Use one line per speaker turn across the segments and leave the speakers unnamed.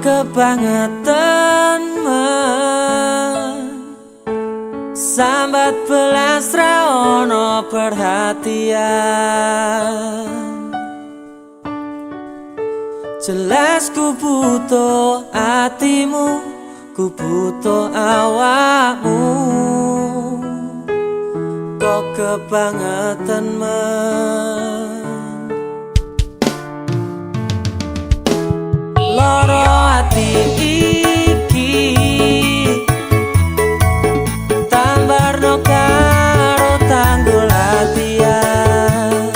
kebangetan sambat belas ra ono perhatian. Jelas ku butuh hatimu, ku butuh awakmu. Kok kebangetan loro hati iki tambarno karo tanggul latihan.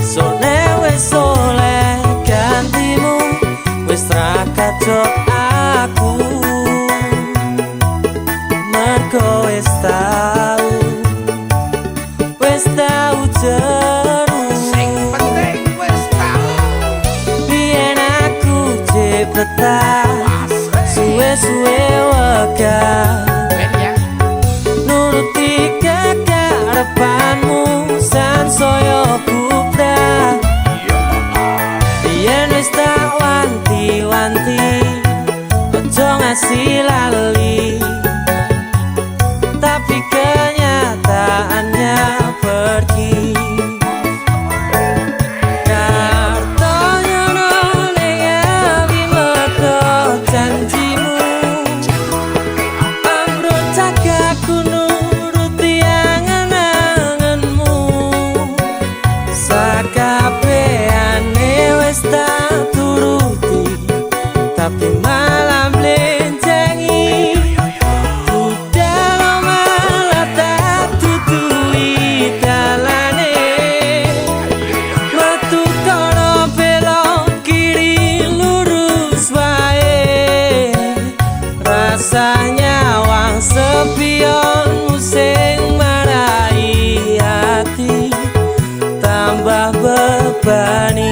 Sone wis oleh gantimu, wis ra kacok aku, mergo wis tau jeru. Sing penting wis tau biyen aku cepetan suwe-suwe wegah nuruti kekarepanmu sansaya bubrah. Biyen wis tak wanti-wanti ojo ngasih lali, tapi kenyataannya pergi. Kartonya ning awi metu janjimu, ambruk cagaku nuruti angen-angenmu. Sakabehane wis tak turuti, tapi malah mlencengi. Rasanya wang sepionmu sing marai hati tambah bebani.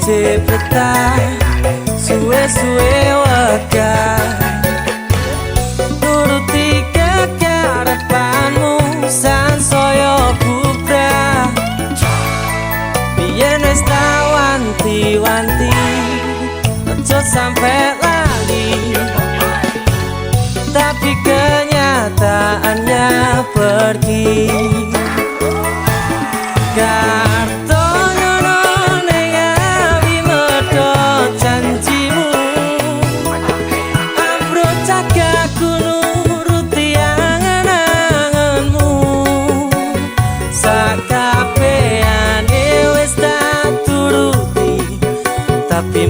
Cepetan suwe-suwe wegah nuruti kekarepanmu sansaya bubrah. Biyen wis tak wanti-wanti ojo sampe lali, tapi kenyataannya pergi. Tapi